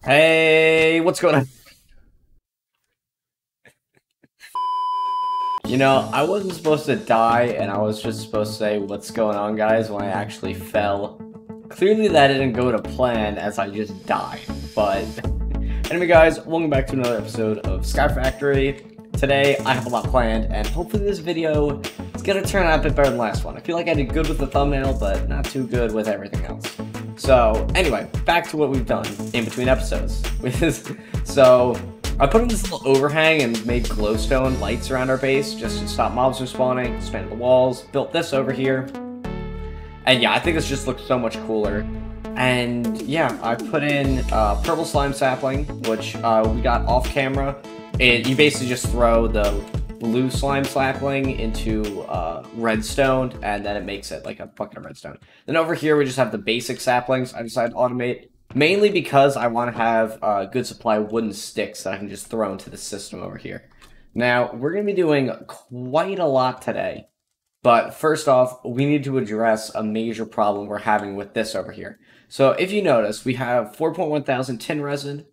Hey, what's going on? You know, I wasn't supposed to die, and I was just supposed to say, what's going on, guys, when I actually fell. Clearly that didn't go to plan, as I just died, but... Anyway, guys, welcome back to another episode of Skyfactory. Today, I have a lot planned, and hopefully this video is gonna turn out a bit better than the last one. I feel like I did good with the thumbnail, but not too good with everything else. So, anyway, back to what we've done in between episodes. So, I put in this little overhang and made glowstone lights around our base just to stop mobs from spawning, expanded the walls, built this over here. And yeah, I think this just looks so much cooler. And yeah, I put in purple slime sapling, which we got off camera. You basically just throw the blue slime sapling into redstone, and then it makes it like a bucket of redstone. Then over here, we just have the basic saplings I decided to automate. Mainly because I want to have a good supply of wooden sticks that I can just throw into the system over here. Now, we're going to be doing quite a lot today. But first off, we need to address a major problem we're having with this over here. So if you notice, we have 4.1 thousand tin resin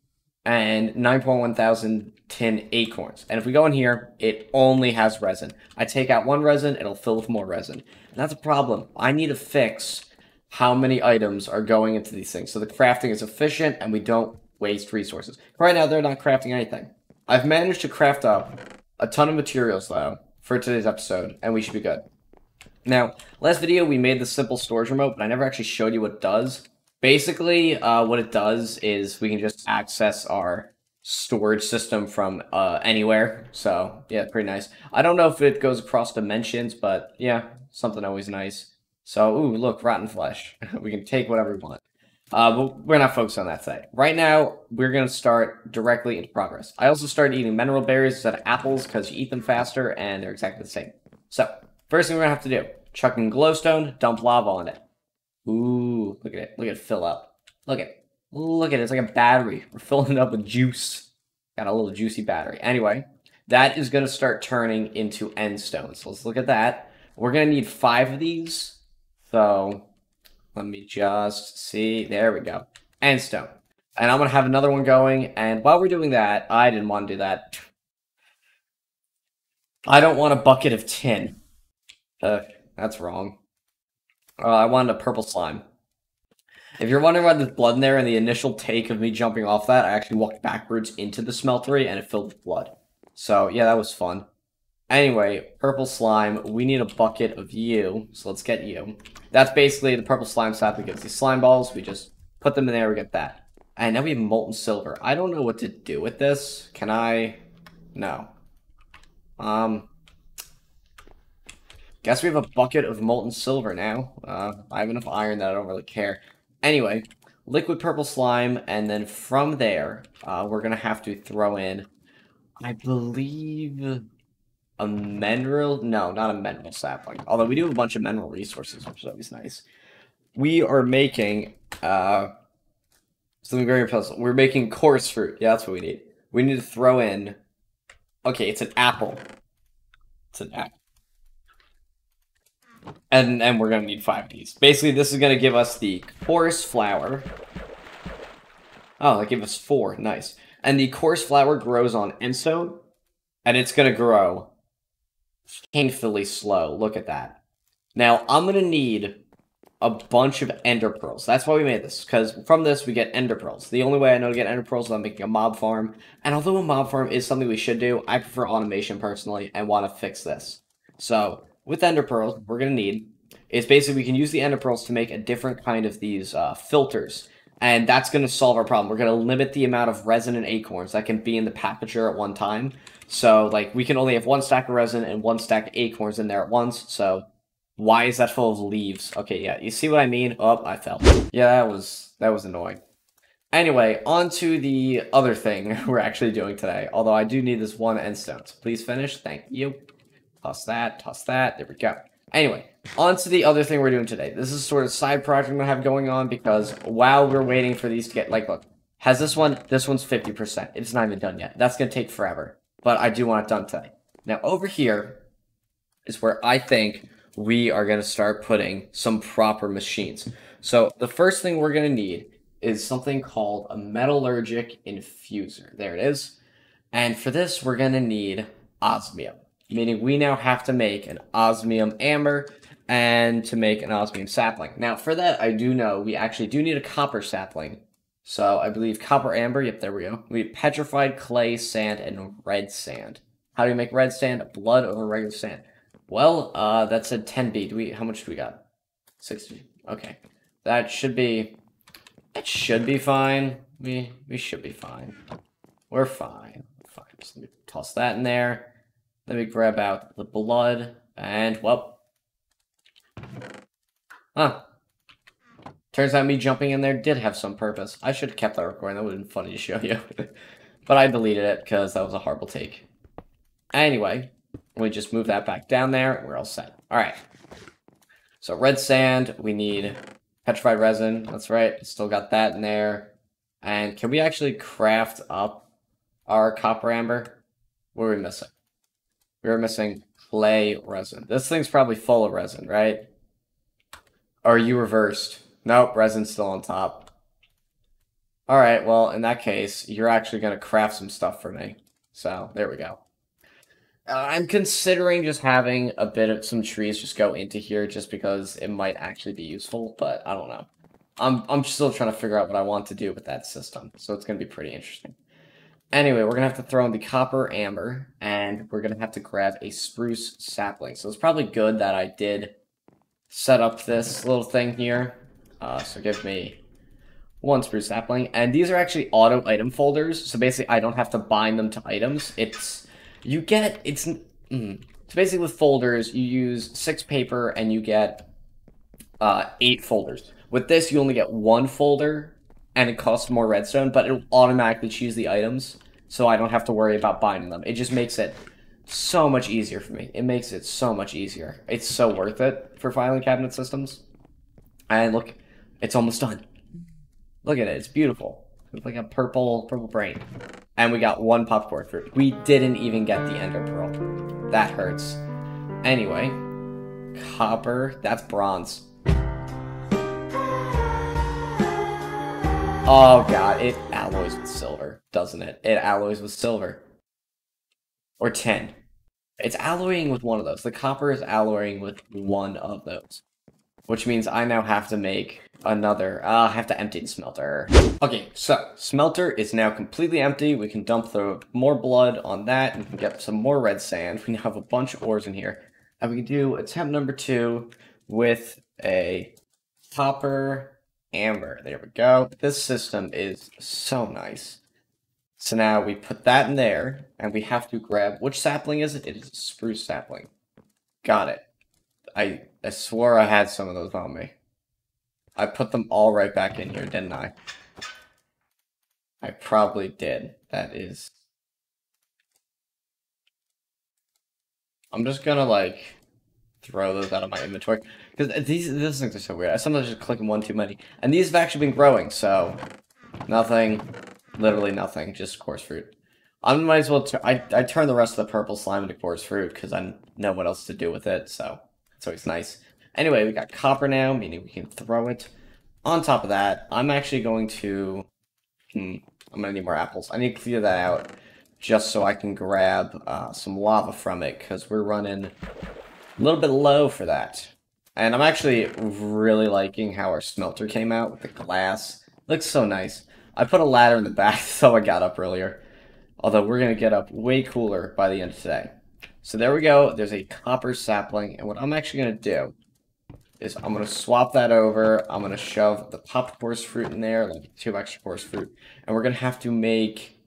and 9.1 thousand tin acorns. And if we go in here, it only has resin. I take out one resin, it'll fill with more resin. And that's a problem. I need to fix how many items are going into these things so the crafting is efficient and we don't waste resources. Right now, they're not crafting anything. I've managed to craft up a ton of materials, though, for today's episode, and we should be good. Now, last video, we made the simple storage remote, but I never actually showed you what it does. Basically, what it does is we can just access our storage system from anywhere. So, yeah, pretty nice. I don't know if it goes across dimensions, but yeah, something always nice. So, ooh, look, rotten flesh. We can take whatever we want. But we're not focused on that today. Right now, we're going to start directly into progress. I also started eating mineral berries instead of apples because you eat them faster and they're exactly the same. So, first thing we're going to have to do, chuck in glowstone, dump lava on it. Ooh, look at it. Look at it fill up. Look at it. Look at it. It's like a battery. We're filling it up with juice. Got a little juicy battery. Anyway, that is going to start turning into end stone. So let's look at that. We're going to need 5 of these. So, let me just see. There we go. End stone. And I'm going to have another one going. And while we're doing that, I didn't want to do that. I don't want a bucket of tin. That's wrong. I wanted a purple slime. If you're wondering why there's blood in there, in the initial take of me jumping off that, I actually walked backwards into the smeltery and it filled with blood. So, yeah, that was fun. Anyway, purple slime, we need a bucket of you, so let's get you. That's basically the purple slime sap that gives these slime balls. We just put them in there, we get that. And now we have molten silver. I don't know what to do with this. Can I? No. Guess we have a bucket of molten silver now. I have enough iron that I don't really care. Anyway, liquid purple slime, and then from there, we're gonna have to throw in, I believe, a mineral? No, not a mineral sapling. Although we do have a bunch of mineral resources, which is always nice. We are making something very impressive. We're making coarse fruit. Yeah, that's what we need. We need to throw in. Okay, it's an apple. It's an apple. And we're gonna need 5 of these. Basically, this is gonna give us the coarse flour. Oh, that gave us 4. Nice. And the coarse flour grows on endstone, and it's gonna grow painfully slow. Look at that. Now, I'm going to need a bunch of ender pearls. That's why we made this, because from this we get ender pearls. The only way I know to get ender pearls is I'm making a mob farm. And although a mob farm is something we should do, I prefer automation personally and want to fix this. So, with ender pearls, we're going to need is basically we can use the ender pearls to make a different kind of these filters. And that's going to solve our problem. We're going to limit the amount of resin and acorns that can be in the packager at one time. So, like, we can only have 1 stack of resin and 1 stack of acorns in there at once. So, why is that full of leaves? Okay, yeah, you see what I mean? Oh, I fell. Yeah, that was annoying. Anyway, on to the other thing we're actually doing today. Although I do need this one end stone. So please finish. Thank you. Toss that. Toss that. There we go. Anyway, on to the other thing we're doing today. This is sort of side project I have going on because while we're waiting for these to get, like, look, has this one's 50%. It's not even done yet. That's going to take forever, but I do want it done today. Now, over here is where I think we are going to start putting some proper machines. So, the first thing we're going to need is something called a Metallurgic Infuser. There it is. And for this, we're going to need osmium, meaning we now have to make an Osmium Amber and to make an Osmium Sapling. Now, for that, I do know we actually do need a copper sapling. So I believe copper amber, yep, there we go. We need petrified clay, sand, and red sand. How do we make red sand? Blood over regular sand. Well, that's a 10B. How much do we got? 60. Okay. That should be fine. We should be fine. We're fine. Fine. Just let me toss that in there. Let me grab out the blood, and, well. Huh. Turns out me jumping in there did have some purpose. I should have kept that recording. That would have been funny to show you. But I deleted it because that was a horrible take. Anyway, we just move that back down there, and we're all set. Alright. So red sand, we need petrified resin. That's right. Still got that in there. And can we actually craft up our copper amber? What are we missing? We were missing clay resin. This thing's probably full of resin, right? Or are you reversed? Nope, resin's still on top. Alright, well, in that case, you're actually going to craft some stuff for me. So, there we go. I'm considering just having a bit of some trees just go into here just because it might actually be useful, but I don't know. I'm still trying to figure out what I want to do with that system, so it's going to be pretty interesting. Anyway, we're going to have to throw in the copper amber, and we're going to have to grab a spruce sapling. So it's probably good that I did set up this little thing here. So give me one spruce sapling, and these are actually auto item folders, so basically I don't have to bind them to items. So basically with folders, you use 6 paper and you get 8 folders. With this, you only get 1 folder, and it costs more redstone, but it'll automatically choose the items, so I don't have to worry about binding them. It just makes it so much easier for me. It makes it so much easier. It's so worth it for filing cabinet systems. And look, it's almost done. Look at it. It's beautiful. It's like a purple brain. And we got 1 popcorn fruit. We didn't even get the ender pearl. That hurts. Anyway, copper. That's bronze. Oh god, it alloys with silver, doesn't it? It alloys with silver. Or tin. It's alloying with one of those. The copper is alloying with one of those. Which means I now have to make another. I have to empty the smelter. Okay, so smelter is now completely empty. We can dump the more blood on that and we can get some more red sand. We now have a bunch of ores in here. And we can do attempt number 2 with a copper amber. There we go. This system is so nice. So now we put that in there, and we have to grab, which sapling is it? It is a spruce sapling. Got it. I swore I had some of those on me. I put them all right back in here, didn't I? I probably did. That is... I'm just gonna, like, throw those out of my inventory. Because these things are so weird. I sometimes just click one too many. And these have actually been growing, so... Nothing. Literally nothing. Just coarse fruit. I might as well... I turn the rest of the purple slime into coarse fruit, because I know what else to do with it, so... It's always nice. Anyway, we got copper now, meaning we can throw it. On top of that, I'm actually going to... I'm gonna need more apples. I need to clear that out, just so I can grab some lava from it, because we're running a little bit low for that. And I'm actually really liking how our smelter came out with the glass. Looks so nice. I put a ladder in the back, so I got up earlier. Although we're going to get up way cooler by the end of today. So there we go. There's a copper sapling. And what I'm actually going to do is I'm going to swap that over. I'm going to shove the popped coarse fruit in there, like 2 extra coarse fruit. And we're going to have to make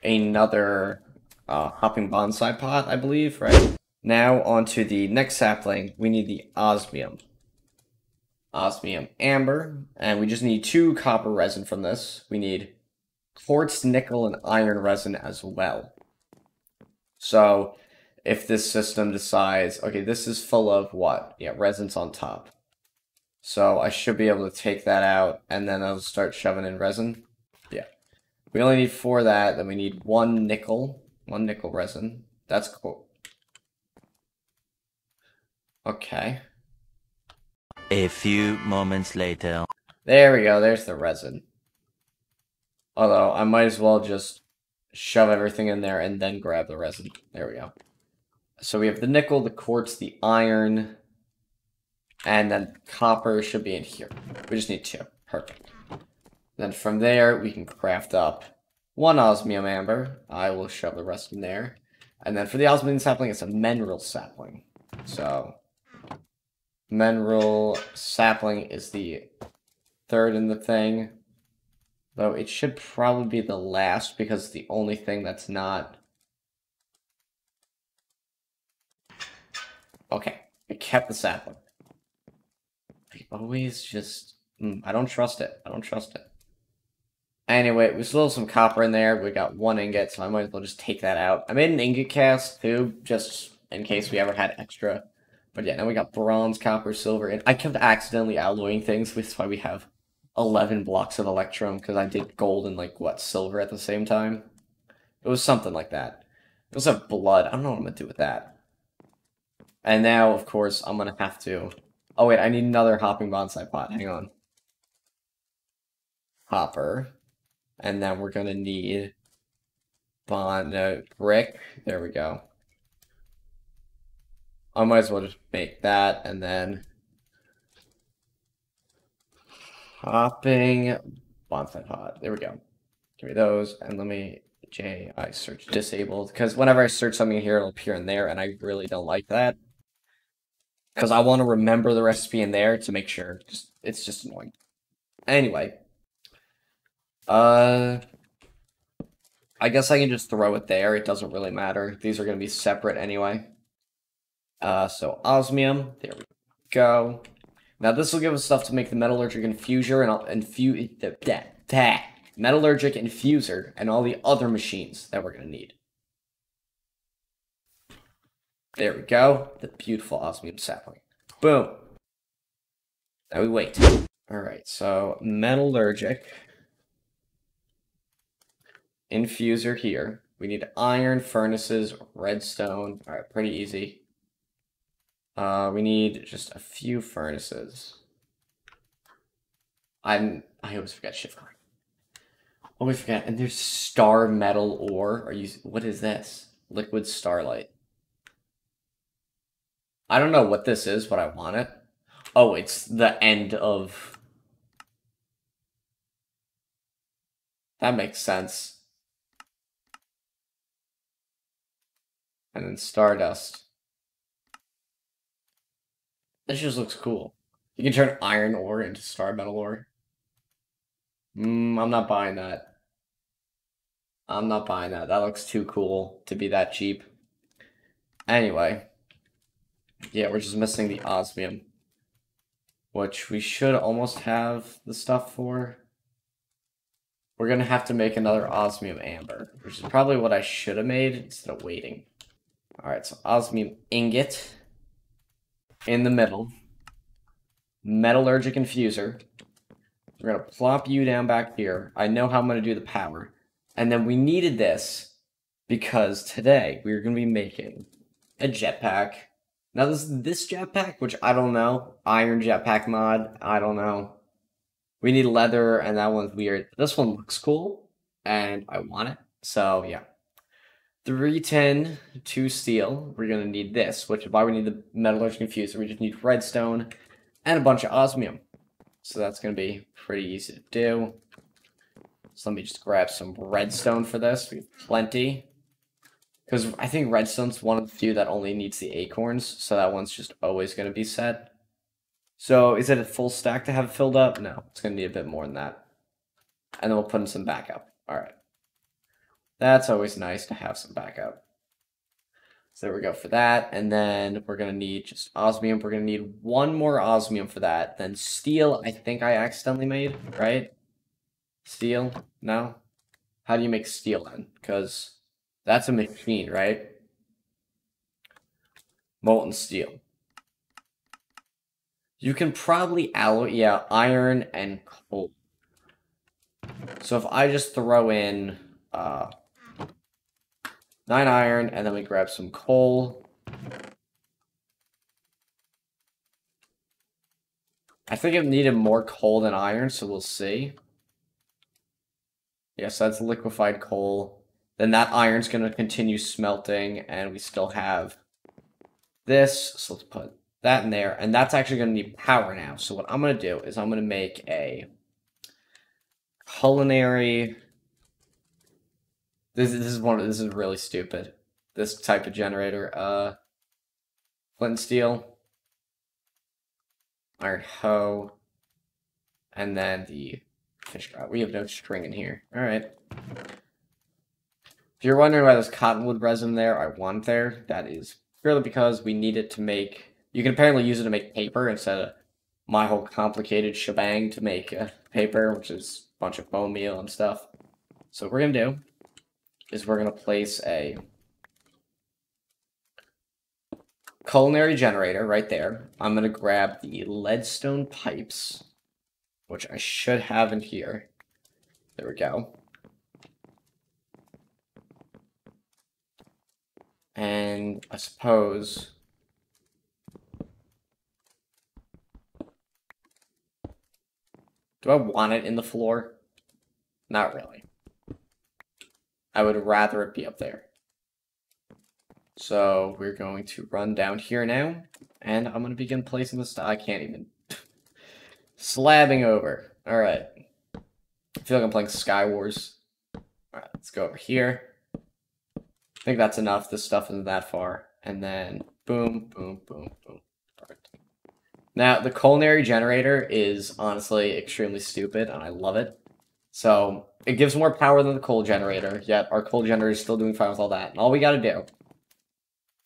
another hopping bonsai pot, I believe, right? Now onto the next sapling. We need the osmium. Osmium Amber. And we just need 2 copper resin from this. We need quartz, nickel, and iron resin as well. So... if this system decides, okay, this is full of what? Yeah, resin's on top. So I should be able to take that out, and then I'll start shoving in resin. Yeah. We only need 4 of that, then we need 1 nickel. 1 nickel resin. That's cool. Okay. A few moments later. There we go, there's the resin. Although, I might as well just shove everything in there and then grab the resin. There we go. So we have the nickel, the quartz, the iron, and then copper should be in here. We just need 2. Perfect. Then from there, we can craft up 1 osmium amber. I will shove the rest in there. And then for the osmium sapling, it's a mineral sapling. So, mineral sapling is the 3rd in the thing. Though it should probably be the last because it's the only thing that's not... Okay, I kept the sapling. I always just... I don't trust it. I don't trust it. Anyway, we still have some copper in there. We got 1 ingot, so I might as well just take that out. I made an ingot cast, too, just in case we ever had extra. But yeah, now we got bronze, copper, silver, and I kept accidentally alloying things, which is why we have 11 blocks of electrum, because I did gold and, like, what, silver at the same time? It was something like that. It was a blood. I don't know what I'm going to do with that. And now, of course, I'm going to have to... Oh, wait, I need another hopping bonsai pot. Hang on. Hopper. And then we're going to need brick. There we go. I might as well just make that, and then hopping bonsai pot. There we go. Give me those, and let me I search disabled, because whenever I search something here, it'll appear in there, and I really don't like that. Because I want to remember the recipe in there to make sure. It's just annoying. Anyway. I guess I can just throw it there. It doesn't really matter. These are going to be separate anyway. So osmium. There we go. Now this will give us stuff to make the metallurgic infuser and metallurgic infuser and all the other machines that we're going to need. There we go. The beautiful osmium sapling. Boom. Now we wait. Alright, so metallurgic infuser here. We need iron, furnaces, redstone. Alright, pretty easy. We need just a few furnaces. I always forget shift card. Always forget. And there's star metal ore. What is this? Liquid starlight. I don't know what this is, but I want it. Oh, it's the end of... That makes sense. And then stardust. This just looks cool. You can turn iron ore into star metal ore. I'm not buying that. I'm not buying that. That looks too cool to be that cheap. Anyway. Yeah, we're just missing the osmium. Which we should almost have the stuff for. We're going to have to make another osmium amber. Which is probably what I should have made instead of waiting. Alright, so osmium ingot. In the middle. Metallurgic infuser. We're going to plop you down back here. I know how I'm going to do the power. And then we needed this because today we're going to be making a jetpack. Now this jetpack, which I don't know. Iron jetpack mod. I don't know. We need leather and that one's weird. This one looks cool and I want it. So yeah. 310, 2 steel. We're going to need this, which is why we need the metallurgic infuser. We just need redstone and a bunch of osmium. So that's going to be pretty easy to do. So let me just grab some redstone for this. We have plenty. Because I think redstone's one of the few that only needs the acorns. So that one's just always going to be set. So is it a full stack to have filled up? No, it's going to need a bit more than that. And then we'll put in some backup. Alright. That's always nice to have some backup. So there we go for that. And then we're going to need just osmium. We're going to need 1 more osmium for that. Then steel, I think I accidentally made, right? Steel? No? How do you make steel then? Because that's a machine, right? Molten steel. You can probably alloy, yeah, iron and coal. So if I just throw in 9 iron, and then we grab some coal. I think it needed more coal than iron, so we'll see. Yes, that's liquefied coal. Then that iron's going to continue smelting, and we still have this. So let's put that in there, and that's actually going to need power now. So what I'm going to do is I'm going to make a culinary. This is really stupid. This type of generator. Flint and steel, iron hoe, and then the fish rod. We have no string in here. All right. If you're wondering why there's cottonwood resin there, I want there. That is purely because we need it to make. You can apparently use it to make paper instead of my whole complicated shebang to make paper, which is a bunch of bone meal and stuff. So what we're gonna do is we're gonna place a culinary generator right there. I'm gonna grab the leadstone pipes, which I should have in here. There we go. And I suppose do I want it in the floor? Not really. I would rather it be up there. So we're going to run down here now, and I'm going to begin placing this. I can't even. Slabbing over. All right. I feel like I'm playing Sky Wars. All right, let's go over here. I think that's enough. This stuff isn't that far. And then boom, boom, boom, boom. Perfect. Now, the culinary generator is honestly extremely stupid, and I love it. So it gives more power than the coal generator, yet our coal generator is still doing fine with all that. And all we got to do,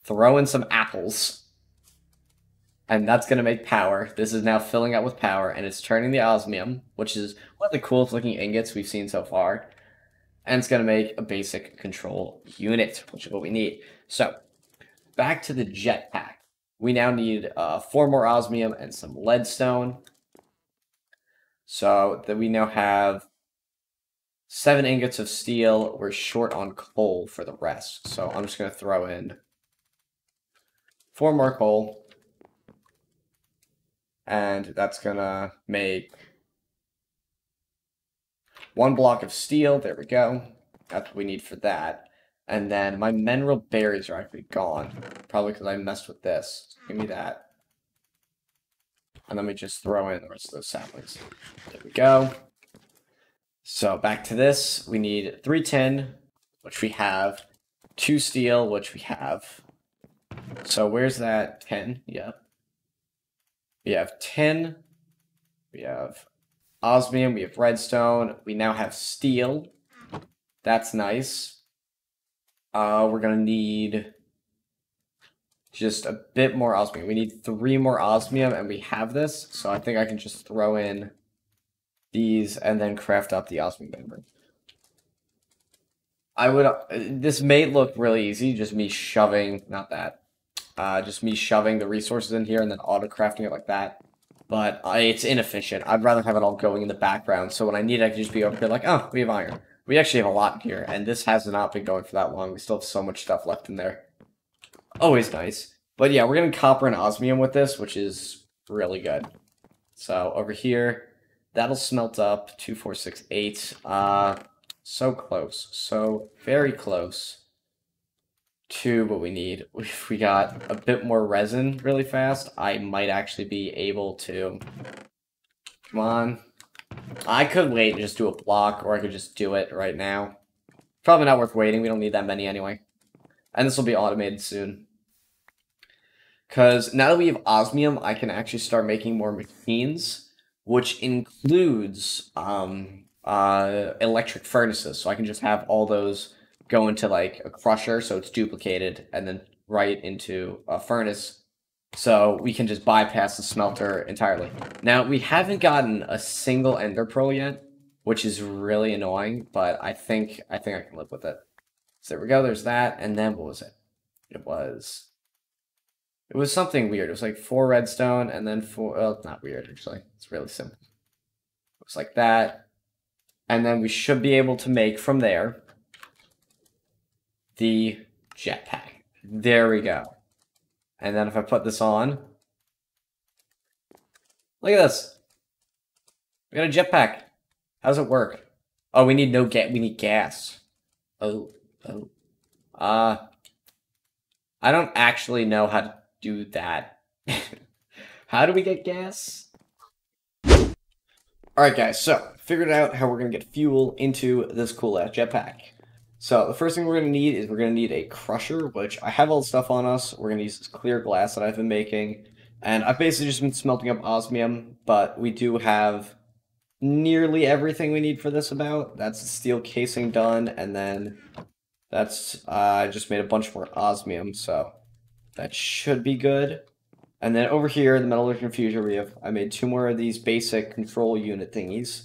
throw in some apples, and that's going to make power. This is now filling up with power, and it's turning the osmium, which is one of the coolest looking ingots we've seen so far. And it's going to make a basic control unit, which is what we need. So, back to the jetpack. We now need 4 more osmium and some leadstone. So, that we now have 7 ingots of steel. We're short on coal for the rest. So, I'm just going to throw in 4 more coal. And that's going to make 1 block of steel. There we go. That's what we need for that. And then my mineral berries are actually gone. Probably because I messed with this. Give me that. And let me just throw in the rest of those saplings. There we go. So back to this. We need 3 tin, which we have. 2 steel, which we have. So where's that? 10? Yep. We have tin. We have osmium. We have redstone. We now have steel. That's nice. We're going to need just a bit more osmium. We need 3 more osmium, and we have this. So I think I can just throw in these and then craft up the osmium amber. This may look really easy, just me shoving, not that. Just me shoving the resources in here and then auto-crafting it like that. But it's inefficient. I'd rather have it all going in the background, so when I need it, I can just be over here like, oh, we have iron. We actually have a lot in here, and this has not been going for that long. We still have so much stuff left in there. Always nice. But yeah, we're getting copper and osmium with this, which is really good. So over here, that'll smelt up. 2, 4, 6, 8. So close. So very close to what we need. If we got a bit more resin really fast, I might actually be able to... Come on. I could wait and just do a block, or I could just do it right now. Probably not worth waiting. We don't need that many anyway. And this will be automated soon. Because now that we have osmium, I can actually start making more machines, which includes electric furnaces. So I can just have all those go into like a crusher, so it's duplicated, and then right into a furnace. So we can just bypass the smelter entirely. Now, we haven't gotten a single ender pearl yet, which is really annoying, but I think I can live with it. So there we go, there's that, and then what was it? It was something weird. It was like 4 redstone, and then 4, well, it's not weird, actually. It's really simple. Looks like that. And then we should be able to make from there the jetpack. There we go. And then if I put this on, look at this. We got a jetpack. How does it work? Oh, we need no gas. We need gas. Oh, oh. I don't actually know how to do that. How do we get gas? Alright guys, so figured out how we're going to get fuel into this cool ass jetpack. So the first thing we're going to need is we're going to need a crusher, which I have all the stuff on us. We're going to use this clear glass that I've been making. And I've basically just been smelting up osmium, but we do have nearly everything we need for this about. That's the steel casing done, and then that's, I just made a bunch more osmium, so that should be good. And then over here, the Metallurgic Infuser, I made 2 more of these basic control unit thingies.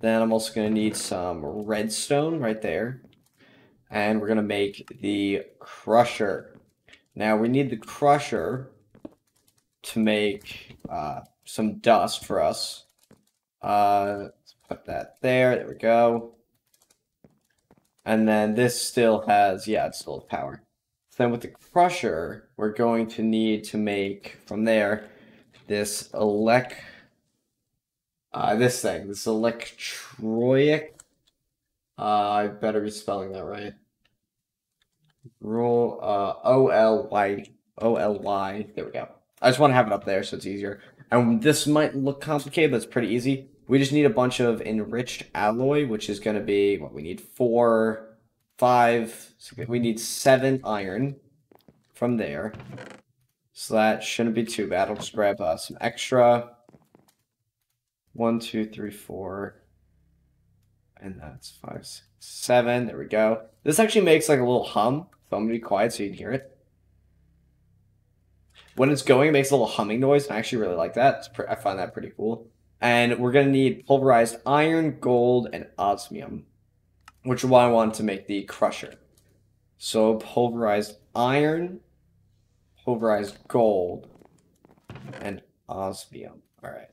Then I'm also going to need some redstone right there. And we're going to make the crusher. Now, we need the crusher to make some dust for us. Let's put that there. There we go. And then this still has, yeah, it still has power. Then with the crusher, we're going to need to make from there this this electroic. I better be spelling that right. O-L-Y. There we go. I just want to have it up there so it's easier. And this might look complicated, but it's pretty easy. We just need a bunch of enriched alloy, which is going to be what we need 4, 5. We need 7 iron from there. So that shouldn't be too bad. I'll just grab some extra. 1, 2, 3, 4. And that's 5, 6, 7. There we go. This actually makes like a little hum. So I'm going to be quiet so you can hear it. When it's going, it makes a little humming noise. And I actually really like that. I find that pretty cool. And we're going to need pulverized iron, gold, and osmium, which is why I wanted to make the crusher. So pulverized iron, pulverized gold, and osmium. All right.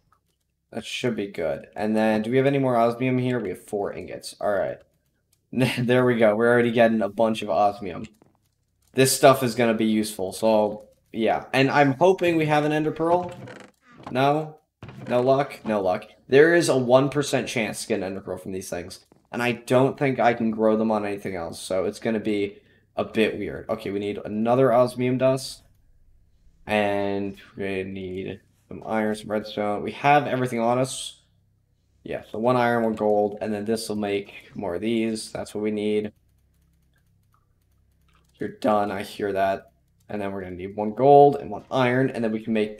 That should be good. And then, do we have any more osmium here? We have 4 ingots. All right. There we go. We're already getting a bunch of osmium. This stuff is going to be useful. So, yeah. And I'm hoping we have an ender pearl. No? No luck? No luck. There is a 1% chance to get an ender pearl from these things. And I don't think I can grow them on anything else. So, it's going to be a bit weird. Okay, we need another osmium dust. And we need some iron, some redstone. We have everything on us. Yeah, so 1 iron, 1 gold, and then this will make more of these. That's what we need. You're done, I hear that. And then we're going to need 1 gold and 1 iron, and then we can make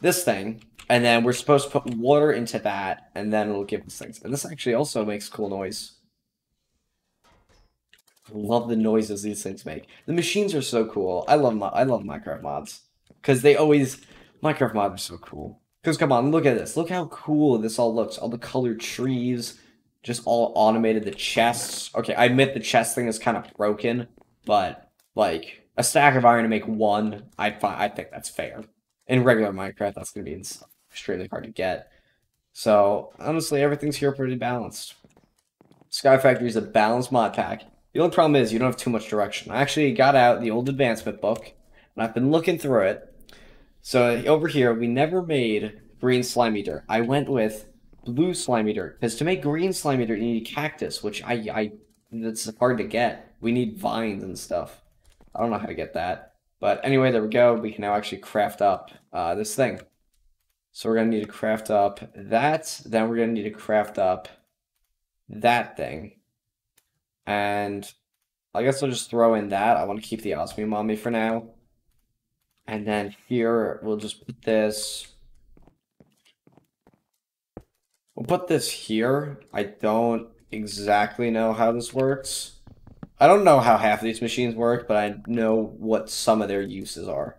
this thing. And then we're supposed to put water into that, and then it'll give us things. And this actually also makes cool noise. I love the noises these things make. The machines are so cool. I love Minecraft mods. Because Minecraft mods are so cool. Because come on, look at this. Look how cool this all looks. All the colored trees. Just all automated. The chests. Okay, I admit the chest thing is kind of broken. But, like, a stack of iron to make 1, I think that's fair. In regular Minecraft, that's going to be extremely hard to get. So, honestly, everything's here pretty balanced. Skyfactory is a balanced mod pack. The only problem is you don't have too much direction. I actually got out the old advancement book, and I've been looking through it. So over here, we never made green slimy dirt. I went with blue slimy dirt, because to make green slimy dirt, you need cactus, which that's hard to get. We need vines and stuff. I don't know how to get that. But anyway, there we go. We can now actually craft up this thing. So we're going to need to craft up that. Then we're going to need to craft up that thing. And I guess I'll just throw in that. I want to keep the osmium on me for now. And then here, we'll just put this. We'll put this here. I don't exactly know how this works. I don't know how half of these machines work, but I know what some of their uses are.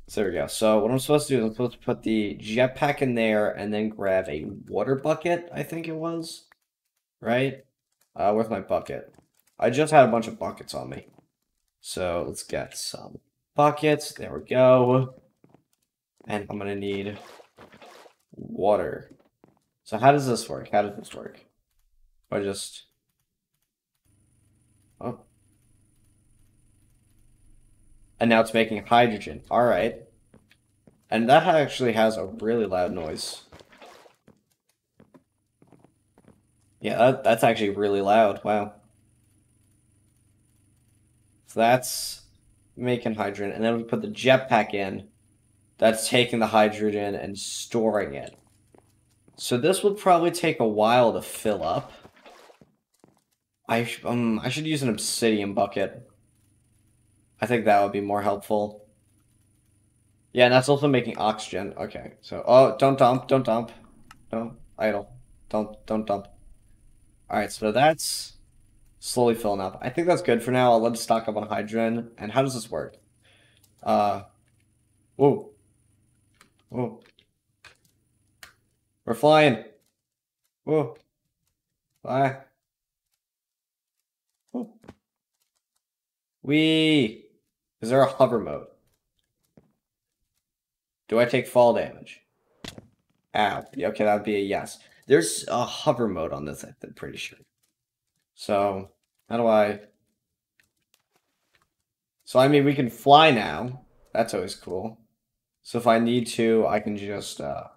So there we go. So what I'm supposed to do is I'm supposed to put the jetpack in there and then grab a water bucket, I think it was. Right? Where's my bucket? I just had a bunch of buckets on me. So let's get some buckets. There we go. And I'm going to need water. So how does this work? How does this work? I just... Oh. And now it's making hydrogen. Alright. And that actually has a really loud noise. Yeah, that's actually really loud. Wow. So that's making hydrogen, and then we put the jetpack in. That's taking the hydrogen and storing it. So this would probably take a while to fill up. I should use an obsidian bucket. I think that would be more helpful. Yeah, and that's also making oxygen. Okay, so don't dump, don't dump, don't idle, don't dump. All right, so that's slowly filling up. I think that's good for now. I'll let it stock up on hydrogen. And how does this work? Uh, whoa, whoa, we're flying. Whoa, fly. Whoa. Wee. Is there a hover mode? Do I take fall damage? Ow. Okay, that would be a yes. There's a hover mode on this, I'm pretty sure. So, how do I... So, I mean, we can fly now. That's always cool. So, if I need to, I can just go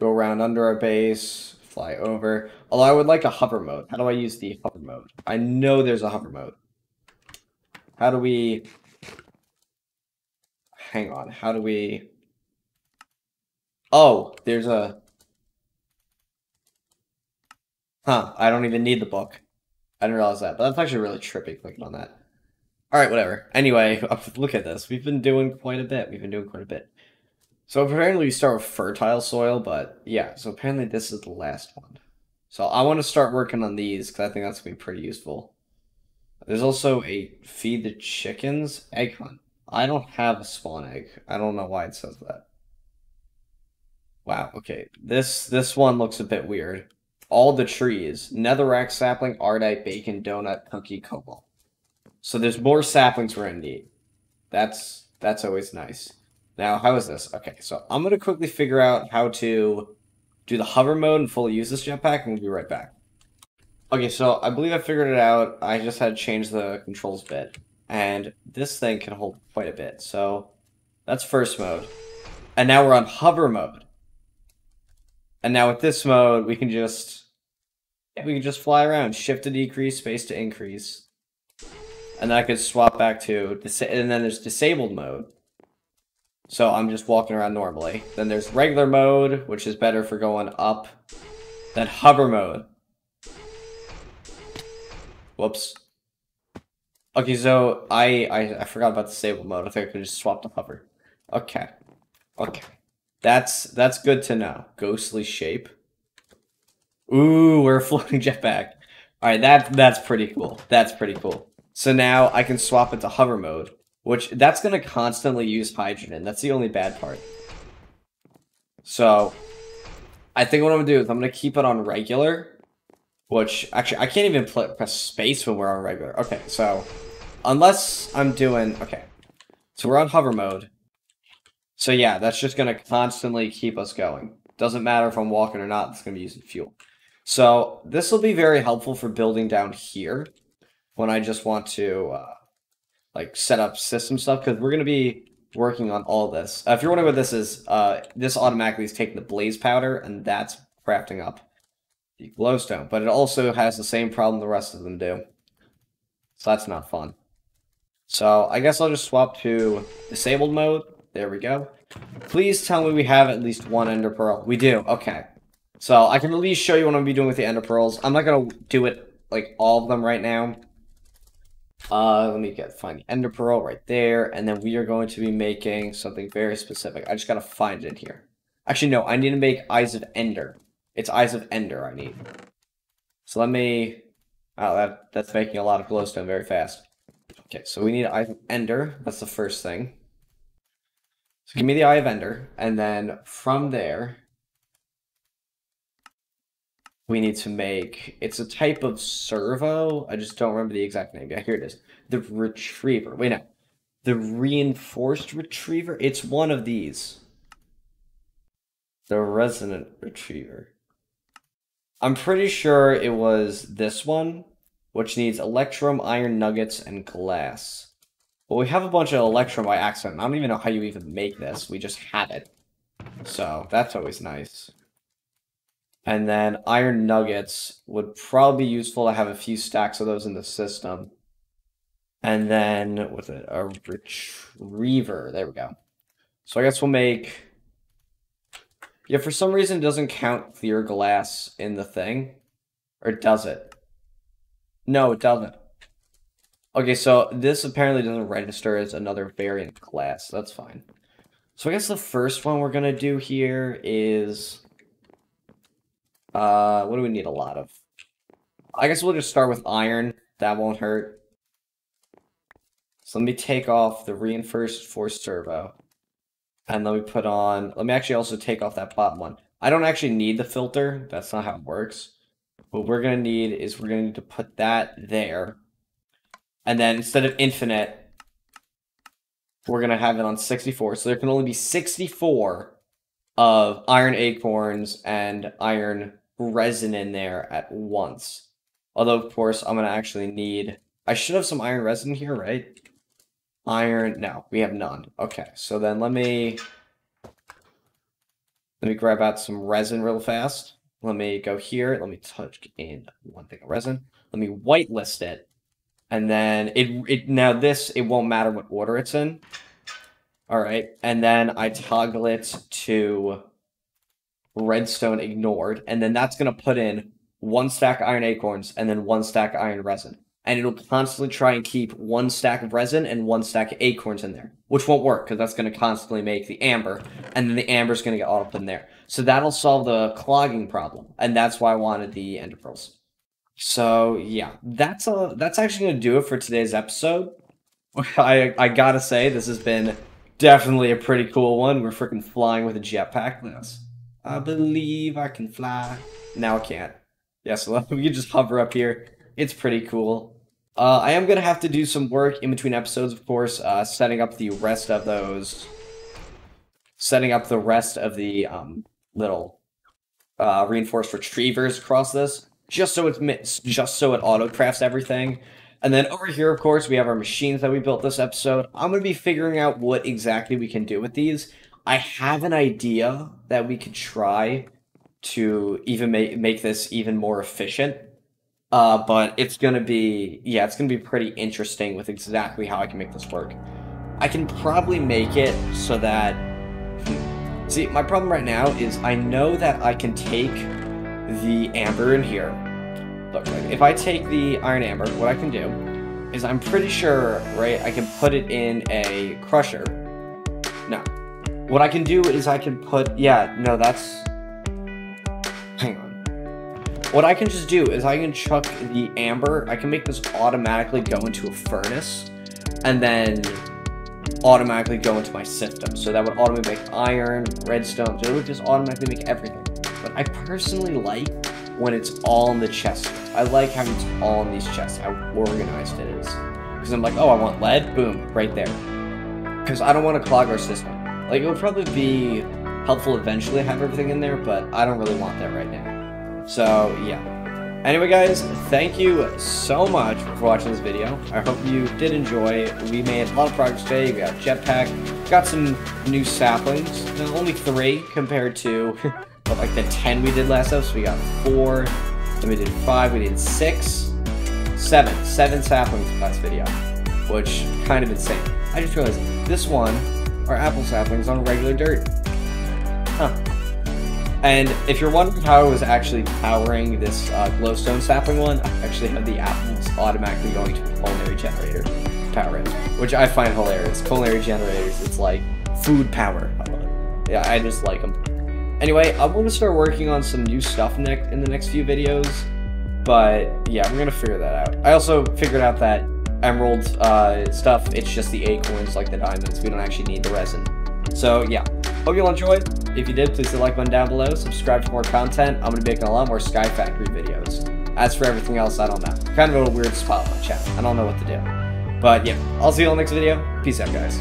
around under our base, fly over. Although, I would like a hover mode. How do I use the hover mode? I know there's a hover mode. How do we... Hang on. How do we... Oh, there's a... Huh, I don't even need the book. I didn't realize that, but that's actually really trippy clicking on that. Alright, whatever. Anyway, look at this. We've been doing quite a bit. So apparently we start with fertile soil, but yeah, so apparently this is the last one. So I want to start working on these, because I think that's going to be pretty useful. There's also a feed the chickens egg hunt. I don't have a spawn egg. I don't know why it says that. Wow, okay. This one looks a bit weird. All the trees. Netherrack, sapling, ardite, bacon, donut, cookie, cobalt. So there's more saplings we're gonna need. That's always nice. Now, how is this? Okay, so I'm gonna quickly figure out how to do the hover mode and fully use this jetpack, and we'll be right back. Okay, so I believe I figured it out. I just had to change the controls a bit. And this thing can hold quite a bit. So that's first mode. And now we're on hover mode. And now with this mode, we can just fly around. Shift to decrease, space to increase. And then I could swap back to, and then there's disabled mode. So I'm just walking around normally. Then there's regular mode, which is better for going up. Then hover mode. Whoops. Okay, so I forgot about disabled mode. I think I could just swap to hover. Okay. Okay. That's good to know. Ghostly shape. Ooh, we're a floating jetpack. Alright, that's pretty cool. That's pretty cool. So now I can swap it to hover mode, which that's going to constantly use hydrogen. That's the only bad part. So I think what I'm going to do is I'm going to keep it on regular, which actually I can't even press space when we're on regular. Okay, so unless I'm doing, okay, so we're on hover mode. So yeah, that's just going to constantly keep us going. Doesn't matter if I'm walking or not, it's going to be using fuel. So this will be very helpful for building down here when I just want to like set up system stuff, because we're going to be working on all this. If you're wondering what this is, this automatically is taking the blaze powder, and that's crafting up the glowstone. But it also has the same problem the rest of them do. So that's not fun. So I guess I'll just swap to disabled mode. There we go. Please tell me we have at least one ender pearl. We do. Okay. So I can at least show you what I'm going to be doing with the ender pearls. I'm not going to do it, like, all of them right now. Let me find the ender pearl right there, and then we are going to be making something very specific. I just gotta find it in here. Actually, no, I need to make Eyes of Ender. It's Eyes of Ender I need. So let me... Oh, that's making a lot of glowstone very fast. Okay, so we need Eyes of Ender. That's the first thing. So give me the Eye of Ender, and then from there... we need to make, it's a type of servo. I just don't remember the exact name. Yeah, here it is. The Retriever. Wait, no. The Reinforced Retriever? It's one of these. The Resonant Retriever. I'm pretty sure it was this one, which needs Electrum, Iron Nuggets, and Glass. Well, we have a bunch of Electrum by accident. I don't even know how you even make this. We just have it. So, that's always nice. And then iron nuggets would probably be useful to have a few stacks of those in the system. And then with a retriever, there we go. So I guess we'll make, yeah, for some reason it doesn't count clear glass in the thing. Or does it? No, it doesn't. Okay, so this apparently doesn't register as another variant glass. That's fine. So I guess the first one we're gonna do here is, what do we need a lot of? I guess we'll just start with iron. That won't hurt. So let me take off the reinforced force servo. And let me put on, let me actually also take off that bottom one. I don't actually need the filter. That's not how it works. What we're going to need is we're going to need to put that there. And then instead of infinite, we're going to have it on 64. So there can only be 64 of iron acorns and iron resin in there at once. Although, of course, I'm going to actually need, I should have some iron resin here, right? Iron, no, we have none. Okay, so then let me grab out some resin real fast. Let me go here. Let me touch in one thing of resin. Let me whitelist it. And then it won't matter what order it's in. All right, and then I toggle it to redstone ignored. And then that's going to put in 1 stack iron acorns and then 1 stack iron resin. And it'll constantly try and keep 1 stack of resin and 1 stack of acorns in there, which won't work because that's going to constantly make the amber, and then the amber is going to get auto put in there. So that'll solve the clogging problem, and that's why I wanted the ender pearls. So yeah, that's actually going to do it for today's episode. I gotta say, this has been definitely a pretty cool one. We're freaking flying with a jetpack. Yes, I believe I can fly. Now I can't. Yeah, so we can just hover up here. It's pretty cool. I am going to have to do some work in between episodes, of course, setting up the rest of little reinforced retrievers across this, just so it auto crafts everything. And then over here, of course, we have our machines that we built this episode. I'm going to be figuring out what exactly we can do with these. I have an idea that we could try to even make this even more efficient. But it's gonna be pretty interesting with exactly how I can make this work. I can probably make it so that, see, my problem right now is I know that I can take the amber in here. Look, like, if I take the iron amber, what I can do is I'm pretty sure, right, I can put it in a crusher. No. What I can do is I can put, yeah, no, that's, hang on. What I can just do is I can chuck the amber, I can make this automatically go into a furnace, and then automatically go into my system. So that would automatically make iron, redstone, so it would just automatically make everything. But I personally like when it's all in the chest. I like having it's all in these chests, how organized it is. Because I'm like, oh, I want lead, boom, right there. Because I don't want to clog our system. Like, it would probably be helpful eventually to have everything in there, but I don't really want that right now. So, yeah. Anyway, guys, thank you so much for watching this video. I hope you did enjoy. We made a lot of progress today. We got a jetpack, got some new saplings. Only 3 compared to like the 10 we did last episode. So we got 4, then we did 5, we did 6, 7 saplings last video, which kind of insane. I just realized this one are apple saplings on regular dirt. Huh. And if you're wondering how I was actually powering this glowstone sapling one, I actually had the apples automatically going to a culinary generator to power it, which I find hilarious. Culinary generators, it's like food power. I love it. Yeah, I just like them. Anyway, I'm going to start working on some new stuff in the next few videos, but yeah, I'm going to figure that out. I also figured out that emerald stuff, it's just the acorns like the diamonds. We don't actually need the resin. So yeah, hope you all enjoyed. If you did, please hit the like button down below, subscribe for more content. I'm going to be making a lot more Skyfactory videos. As for everything else, I don't know. Kind of a weird spot on the channel. I don't know what to do. But yeah, I'll see you all in the next video. Peace out, guys.